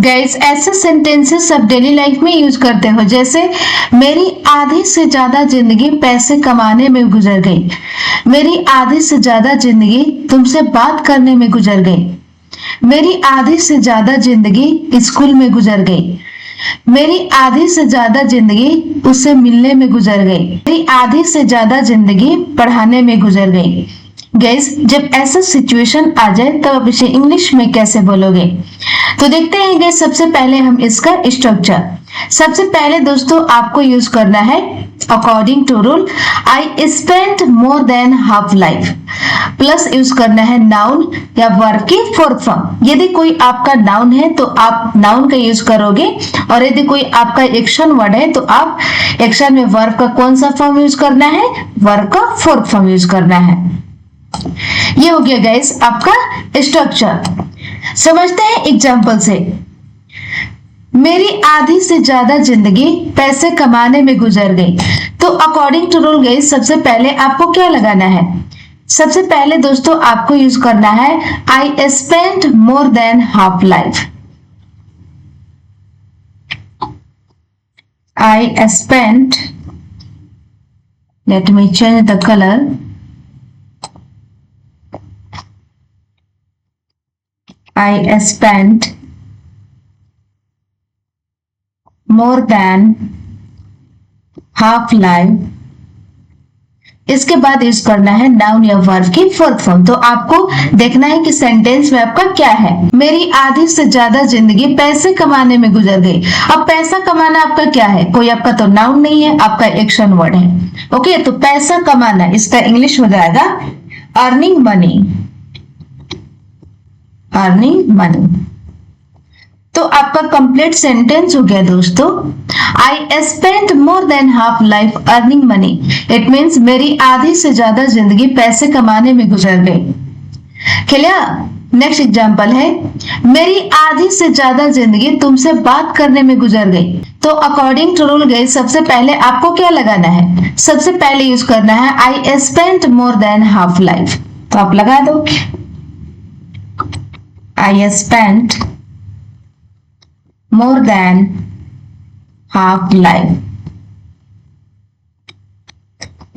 Guys ऐसे sentences आप daily life में यूज करते हो, जैसे मेरी आधी से ज्यादा जिंदगी पैसे कमाने में गुजर गई। मेरी आधी से ज्यादा जिंदगी तुमसे बात करने में गुजर गई। मेरी आधी से ज्यादा जिंदगी स्कूल में गुजर गई। मेरी आधी से ज्यादा जिंदगी उससे मिलने में गुजर गई। मेरी आधी से ज्यादा जिंदगी पढ़ाने में गुजर गई। गाइस जब ऐसा सिचुएशन आ जाए तब आप इसे इंग्लिश में कैसे बोलोगे? तो देखते हैं गाइस, सबसे पहले हम इसका स्ट्रक्चर। सबसे पहले दोस्तों आपको यूज करना है according to rule, I spent more than half life, plus use करना है नाउन या वर्ब की फोर्थ फॉर्म। यदि कोई आपका नाउन है तो आप नाउन का यूज करोगे, और यदि कोई आपका एक्शन वर्ड है तो आप एक्शन में वर्ब का कौन सा फॉर्म यूज करना है? वर्ब का फोर्थ फॉर्म यूज करना है। ये हो गया गाइस आपका स्ट्रक्चर। समझते हैं एग्जाम्पल से। मेरी आधी से ज्यादा जिंदगी पैसे कमाने में गुजर गई। तो अकॉर्डिंग टू रूल गाइस सबसे पहले आपको क्या लगाना है? सबसे पहले दोस्तों आपको यूज करना है आई spent more than half life. I spent, late me change the colour, I spent more than half life। इसके बाद यूज करना है नाउन या वर्ब की फोर्थ फॉर्म। तो आपको देखना है कि सेंटेंस में आपका क्या है। मेरी आधी से ज्यादा जिंदगी पैसे कमाने में गुजर गई। अब पैसा कमाना आपका क्या है? कोई आपका तो नाउन नहीं है, आपका एक्शन वर्ड है। ओके, तो पैसा कमाना इसका इंग्लिश हो जाएगा अर्निंग मनी। Earning money. तो आपका कंप्लीट सेंटेंस हो गया दोस्तों, I spent more than half life earning money. It means मेरी आधी से ज्यादा जिंदगी पैसे कमाने में गुजर गई। क्लियर? नेक्स्ट एग्जांपल है, मेरी आधी से ज्यादा जिंदगी तुमसे बात करने में गुजर गई। तो अकॉर्डिंग टू रूल गाइस सबसे पहले आपको क्या लगाना है? सबसे पहले यूज करना है आई spent more than half life. तो आप लगा दो I spent more than half life।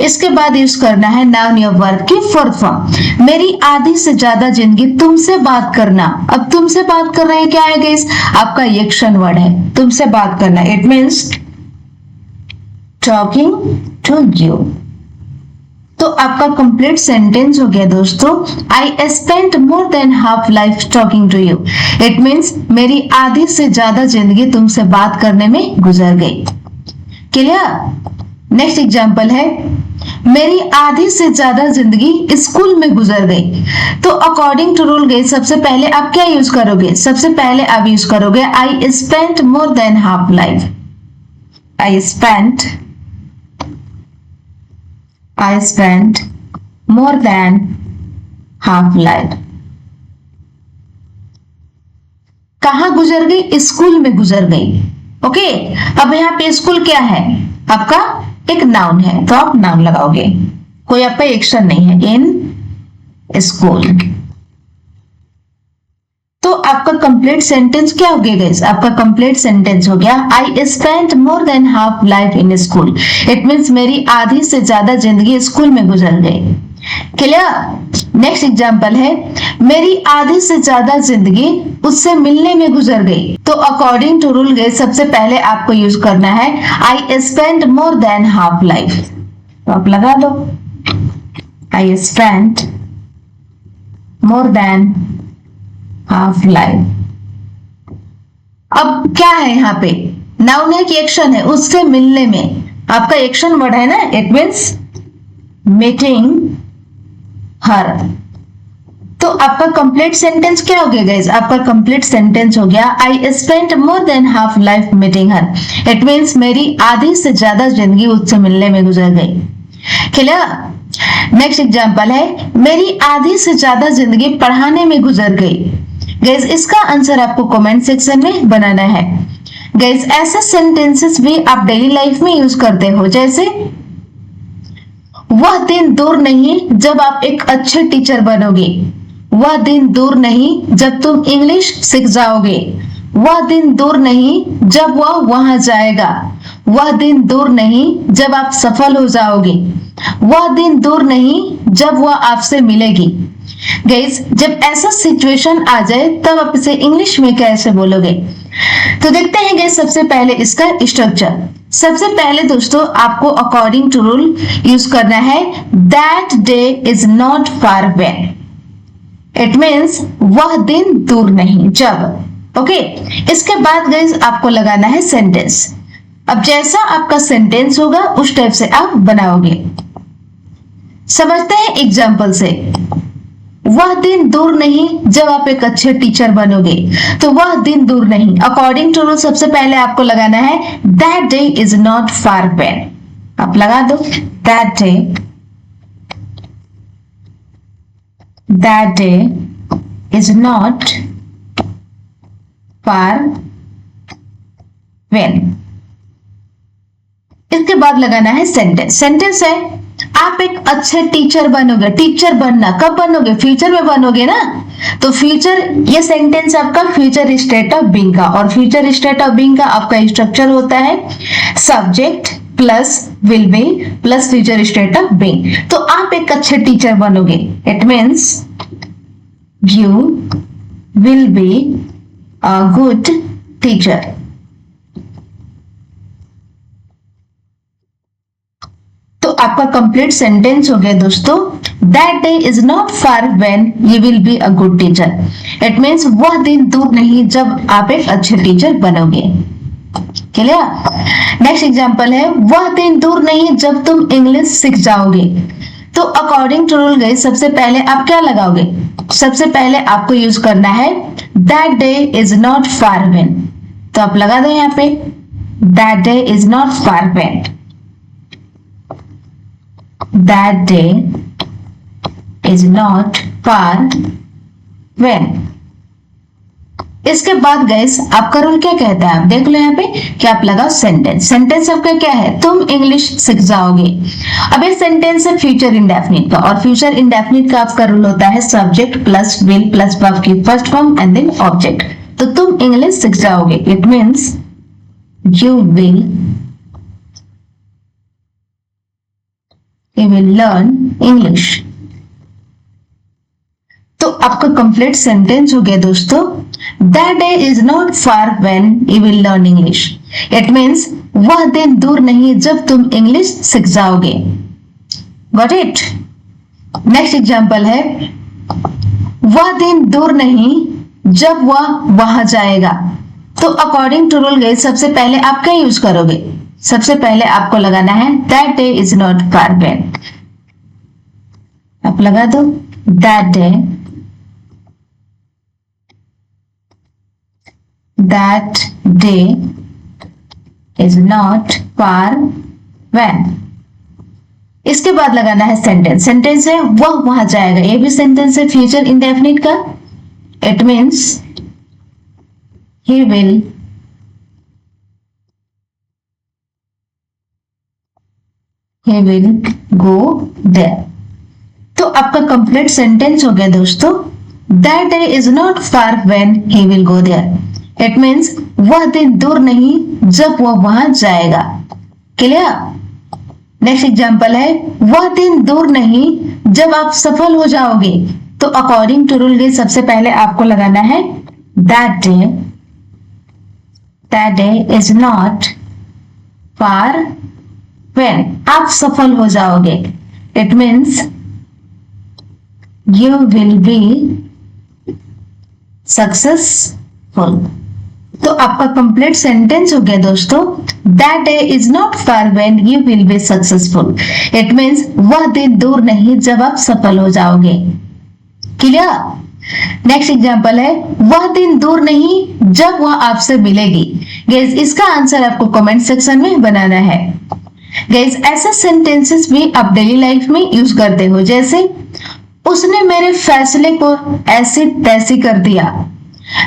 इसके बाद यूज करना है नाउन या वर्ब की फोर्थ फॉर्म। मेरी आधी से ज्यादा जिंदगी तुमसे बात करना। अब तुमसे बात कर रहे हैं क्या है गाइस? आपका एक्शन वर्ड है तुमसे बात करना। It means talking to you. तो आपका कंप्लीट सेंटेंस हो गया दोस्तों, I spent more than half life talking to you. It means मेरी आधी से ज्यादा जिंदगी तुमसे बात करने में गुजर गई। क्लियर? नेक्स्ट एग्जांपल है, मेरी आधी से ज्यादा जिंदगी स्कूल में गुजर गई। तो अकॉर्डिंग टू रूल गाइस सबसे पहले आप क्या यूज करोगे? सबसे पहले आप यूज करोगे आई spent more than half life. I spent I spent more than half life। कहां गुजर गई? स्कूल में गुजर गई। ओके, अब यहाँ पे स्कूल क्या है? आपका एक नाउन है, तो आप नाउन लगाओगे, कोई आपका एक्शन नहीं है। In school. तो आपका कंप्लीट सेंटेंस क्या हो गया गाइस? आपका कंप्लीट सेंटेंस हो गया आई spent more than half life in school. It means मेरी आधी से ज्यादा जिंदगी स्कूल में गुजर गई। क्लियर? नेक्स्ट एग्जांपल है, मेरी आधी से ज्यादा जिंदगी उससे मिलने में गुजर गई। तो अकॉर्डिंग टू रूल गाइस सबसे पहले आपको यूज करना है आई spent more than half life. तो आप लगा दो आई spent more than half life. अब क्या है यहाँ पे? नाउन है कि एक्शन है? उससे मिलने में आपका एक्शन वर्ड है ना, इट मीन्स मीटिंग हर। तो आपका कंप्लीट सेंटेंस क्या हो गया गाइस? आपका कंप्लीट सेंटेंस हो गया आई spent more than half life meeting her. It means मेरी आधी से ज्यादा जिंदगी उससे मिलने में गुजर गई। क्लियर? नेक्स्ट एग्जांपल है, मेरी आधी से ज्यादा जिंदगी पढ़ाने में गुजर गई। गाइस इसका आंसर आपको कमेंट सेक्शन में बनाना है। गाइस ऐसे सेंटेंसेस भी आप डेली लाइफ में यूज करते हो, जैसे वह दिन दूर नहीं जब आप एक अच्छे टीचर बनोगे। वह दिन दूर नहीं जब तुम इंग्लिश सीख जाओगे। वह दिन दूर नहीं जब वह वहां जाएगा। वह दिन दूर नहीं जब आप सफल हो जाओगे। वह दिन दूर नहीं जब वह आपसे मिलेगी। गाइस, जब ऐसा सिचुएशन आ जाए तब आप इसे इंग्लिश में कैसे बोलोगे? तो देखते हैं गाइस, सबसे पहले इसका स्ट्रक्चर। सबसे पहले दोस्तों आपको अकॉर्डिंग टू रूल यूज करना है that day is not far when. It means वह दिन दूर नहीं जब। ओके, इसके बाद गाइस आपको लगाना है सेंटेंस। अब जैसा आपका सेंटेंस होगा उस टाइप से आप बनाओगे। समझते हैं एग्जाम्पल से। वह दिन दूर नहीं जब आप एक अच्छे टीचर बनोगे। तो वह दिन दूर नहीं, अकॉर्डिंग टू रूल सबसे पहले आपको लगाना है that day is not far when. आप लगा दो that day is not far when. इसके बाद लगाना है सेंटेंस। सेंटेंस है आप एक अच्छे टीचर बनोगे। टीचर बनना कब बनोगे? फ्यूचर में बनोगे ना। तो फ्यूचर, ये सेंटेंस आपका फ्यूचर स्टेट ऑफ बीइंग का, और फ्यूचर स्टेट ऑफ बीइंग का आपका स्ट्रक्चर होता है subject plus will be plus future state of being. तो आप एक अच्छे टीचर बनोगे। It means you will be a good teacher. तो आपका कंप्लीट सेंटेंस हो गया दोस्तों, that day is not far when you will be a good teacher. It means वह दिन दूर नहीं जब आप एक अच्छे टीचर बनोगे। क्लियर? नेक्स्ट एग्जांपल है वह दिन दूर नहीं जब तुम इंग्लिश सीख जाओगे। तो अकॉर्डिंग टू रूल गाइस सबसे पहले आप क्या लगाओगे? सबसे पहले आपको यूज करना है that day is not far when. तो आप लगा दो यहाँ पे that day is not far when. That day is not far when। इसके बाद गाइस आपका रूल क्या कहता है? आप देख लो यहाँ पे कि आप लगाओ सेंटेंस। सेंटेंस आपका क्या है? तुम इंग्लिश सीख जाओगे। अब ये सेंटेंस है फ्यूचर इंडेफिनिट का, और फ्यूचर इंडेफिनिट का आपका रूल होता है subject plus will plus verb की first form and then object. तो तुम इंग्लिश सीख जाओगे। It means you will learn English। तो आपका कंप्लीट सेंटेंस हो गया दोस्तों, that day is not far when you will learn English। It means वह दिन दूर नहीं जब तुम इंग्लिश सीख जाओगे। Got it? नेक्स्ट एग्जांपल है वह दिन दूर नहीं जब वह वहां जाएगा। तो अकॉर्डिंग टू रूल गाइस सबसे पहले आप क्या यूज करोगे? सबसे पहले आपको लगाना है that day is not far when. आप लगा दो that day is not far when. इसके बाद लगाना है सेंटेंस। सेंटेंस है वह वहां जाएगा। ये भी सेंटेंस है फ्यूचर इंडेफिनिट का। It means he will go there। तो आपका कंप्लीट सेंटेंस हो गया दोस्तों, that day is not far when he will go there. It means वह दिन दूर नहीं जब वह वहां जाएगा। क्लियर? नेक्स्ट एग्जांपल है वह दिन दूर नहीं जब आप सफल हो जाओगे। तो अकॉर्डिंग टू रूल सबसे पहले आपको लगाना है that day is not far when आप सफल हो जाओगे। It means you will be successful. तो आपका कंप्लीट सेंटेंस हो गया दोस्तों, that day is not far when you will be successful. It means वह दिन दूर नहीं जब आप सफल हो जाओगे। क्लियर? नेक्स्ट एग्जांपल है वह दिन दूर नहीं जब वह आपसे मिलेगी। गाइस इसका आंसर आपको कमेंट सेक्शन में बनाना है। गाइस ऐसे सेंटेंसेस भी आप डेली लाइफ में यूज करते हो, जैसे उसने मेरे फैसले को ऐसी तैसी कर दिया।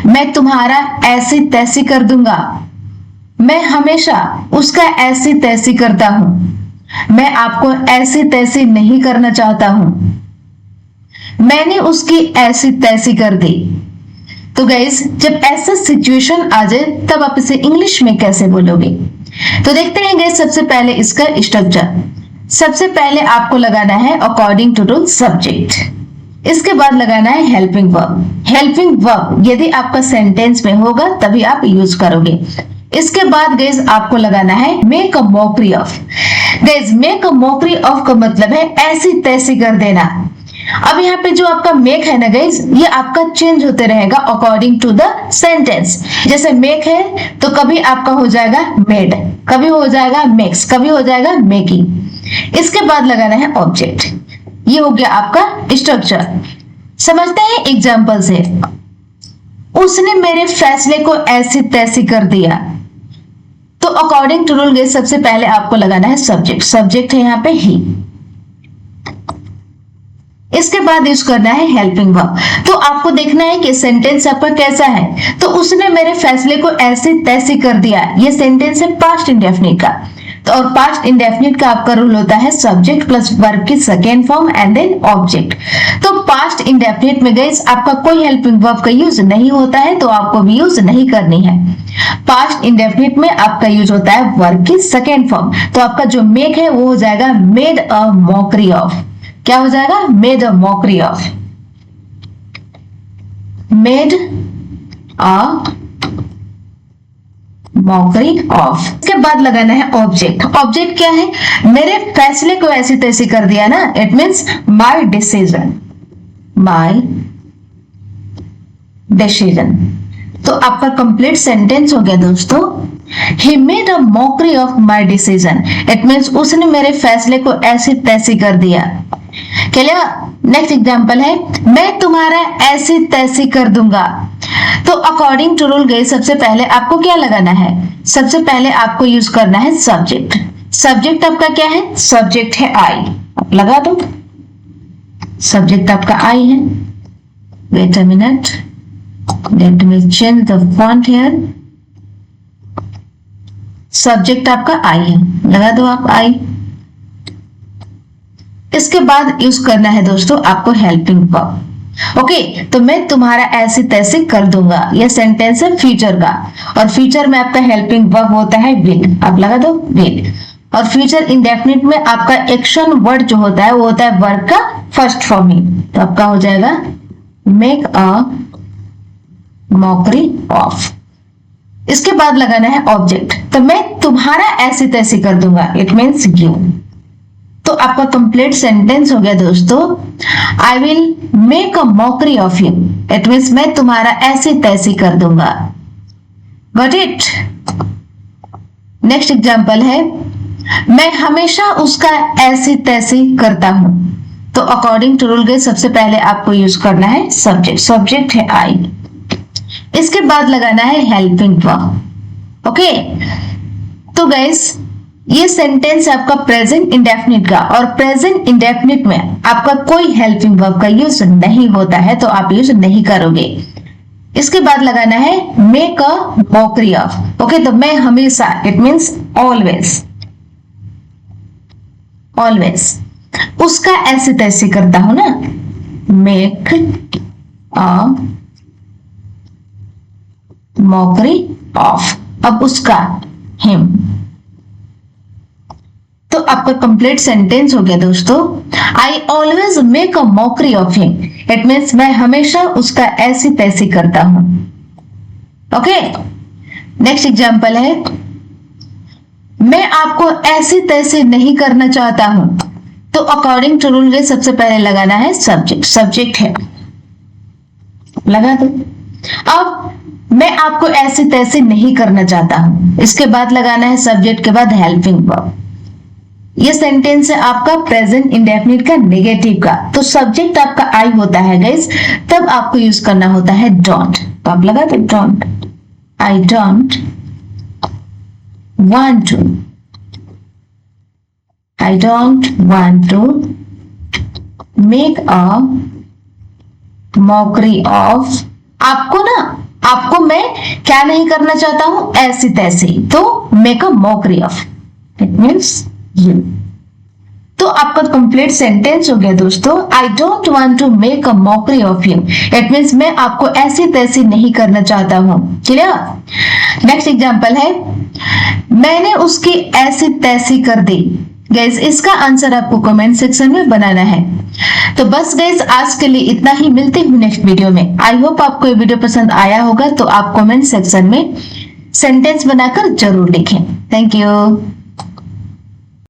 मैं तुम्हारा ऐसी तैसी कर दूंगा। मैं हमेशा उसका ऐसी तैसी करता हूं। मैं आपको ऐसी तैसी नहीं करना चाहता हूं। मैंने उसकी ऐसी तैसी कर दी। तो गाइस जब ऐसा सिचुएशन आ जाए तब आप इसे इंग्लिश में कैसे बोलोगे? तो देखते हैं गाइस सबसे पहले इसका स्ट्रक्चर। सबसे पहले आपको लगाना है अकॉर्डिंग टू रूल सब्जेक्ट। इसके बाद लगाना है हेल्पिंग वर्ब। हेल्पिंग वर्ब यदि आपका सेंटेंस में होगा तभी आप यूज करोगे। इसके बाद गाइस आपको लगाना है make a mockery of. Guys make a mockery of का मतलब है ऐसी तैसी कर देना। अब यहाँ पे जो आपका मेक है ना गाइस, ये आपका चेंज होते रहेगा अकॉर्डिंग टू द सेंटेंस। जैसे मेक है तो कभी आपका हो जाएगा मेड, कभी हो जाएगा मेक्स, कभी हो जाएगा मेकिंग। इसके बाद लगाना है ऑब्जेक्ट। ये हो गया आपका स्ट्रक्चर। समझते हैं एग्जांपल से। उसने मेरे फैसले को ऐसी तैसी कर दिया। तो अकॉर्डिंग टू रूल गाइस सबसे पहले आपको लगाना है सब्जेक्ट। सब्जेक्ट है यहाँ पे ही। इसके बाद यूज करना है हेल्पिंग वर्ब। तो आपको देखना है कि सेंटेंस आपका कैसा है। तो उसने मेरे फैसले को ऐसे तैसे कर दिया, ये सेंटेंस है पास्ट इंडेफिनिट का। तो और पास्ट इंडेफिनिट का आपका रूल होता है सब्जेक्ट प्लस वर्ब की second form and then object. तो पास्ट इंडेफिनिट में गाइस आपका कोई हेल्पिंग वर्ब का यूज नहीं होता है, तो आपको भी यूज नहीं करनी है। पास्ट इंडेफिनिट में आपका यूज होता है वर्ब की सेकेंड फॉर्म। तो आपका जो मेक है वो हो जाएगा मेड अ मॉकरी ऑफ। क्या हो जाएगा? Made a mockery of. Made a mockery of. इसके बाद लगाना है ऑब्जेक्ट। ऑब्जेक्ट क्या है? मेरे फैसले को ऐसी तैसी कर दिया ना, it means my decision. My decision. तो आपका कंप्लीट सेंटेंस हो गया दोस्तों। He made a mockery of my decision. It means उसने मेरे फैसले को ऐसी तैसी कर दिया। चलिए नेक्स्ट एग्जांपल है, मैं तुम्हारा ऐसी तैसी कर दूंगा। तो अकॉर्डिंग टू रूल गाइस सबसे पहले आपको क्या लगाना है? सबसे पहले आपको यूज करना है सब्जेक्ट। सब्जेक्ट आपका क्या है? सब्जेक्ट है आई। आप लगा दो। सब्जेक्ट आपका आई है। Wait a minute, let me change the font here. Subject आपका आई है, लगा दो आप आई। इसके बाद यूज करना है दोस्तों आपको हेल्पिंग वर्ब। ओके, तो मैं तुम्हारा ऐसे तैसे कर दूंगा, यह सेंटेंस है फ्यूचर का। और फ्यूचर में आपका हेल्पिंग वर्ब होता है विल। आप लगा दो विल। और फ्यूचर इंडेफिनिट में आपका एक्शन वर्ड जो होता है वो होता है वर्ब का फर्स्ट फॉर्म ही। तो आपका हो जाएगा मेक अ मॉकरी ऑफ। इसके बाद लगाना है ऑब्जेक्ट। तो मैं तुम्हारा ऐसे तैसे कर दूंगा, इट मीन्स यू। तो आपका कंप्लीट सेंटेंस हो गया दोस्तों, I will make a mockery of you. It means मैं तुम्हारा ऐसे तैसे कर दूंगा। Got it? नेक्स्ट एग्जांपल है, मैं हमेशा उसका ऐसे तैसे करता हूं। तो अकॉर्डिंग टू रूल गाइस सबसे पहले आपको यूज करना है सब्जेक्ट। सब्जेक्ट है आई। इसके बाद लगाना है हेल्पिंग वर्ब। ओके, तो गाइस ये सेंटेंस आपका प्रेजेंट इंडेफिनिट का, और प्रेजेंट इंडेफिनिट में आपका कोई हेल्पिंग वर्ब का यूज नहीं होता है, तो आप यूज नहीं करोगे। इसके बाद लगाना है make a mockery of. Okay, तो मैं हमेशा, इट मीन्स ऑलवेज। ऑलवेज उसका ऐसे तैसे करता हूं ना, मेक अ मॉकरी ऑफ। अब उसका हिम। तो आपका कंप्लीट सेंटेंस हो गया दोस्तों, I always make a mockery of him. It means मैं हमेशा उसका ऐसी तैसी करता हूं। ओके, नेक्स्ट एग्जांपल है, मैं आपको ऐसी तैसी नहीं करना चाहता हूं। तो अकॉर्डिंग टू रूल सबसे पहले लगाना है सब्जेक्ट। सब्जेक्ट है, लगा दो। अब मैं आपको ऐसे तैसे नहीं करना चाहता हूं। इसके बाद लगाना है सब्जेक्ट के बाद हेल्पिंग वर्ब। ये सेंटेंस है आपका प्रेजेंट इंडेफिनिट का नेगेटिव का। तो सब्जेक्ट आपका आई होता है गाइस, तब आपको यूज करना होता है डोंट। तो आप लगा दो don't. I don't want to. I don't want to make a mockery of. आपको ना, आपको मैं क्या नहीं करना चाहता हूं? ऐसी तैसी। तो make a mockery of, it means you. तो आपका कंप्लीट सेंटेंस हो गया दोस्तों। I don't want to make a mockery of you, it means मैं आपको ऐसी तैसी नहीं करना चाहता हूं। क्लियर। नेक्स्ट एग्जांपल है, मैंने उसकी ऐसी तैसी कर दी। गैस इसका आंसर आपको कमेंट सेक्शन में बनाना है। तो बस गैस आज के लिए इतना ही, मिलते हैं नेक्स्ट वीडियो में। आई होप आपको ये वीडियो पसंद आया होगा, तो आप कमेंट सेक्शन में सेंटेंस बनाकर जरूर लिखें। Thank you.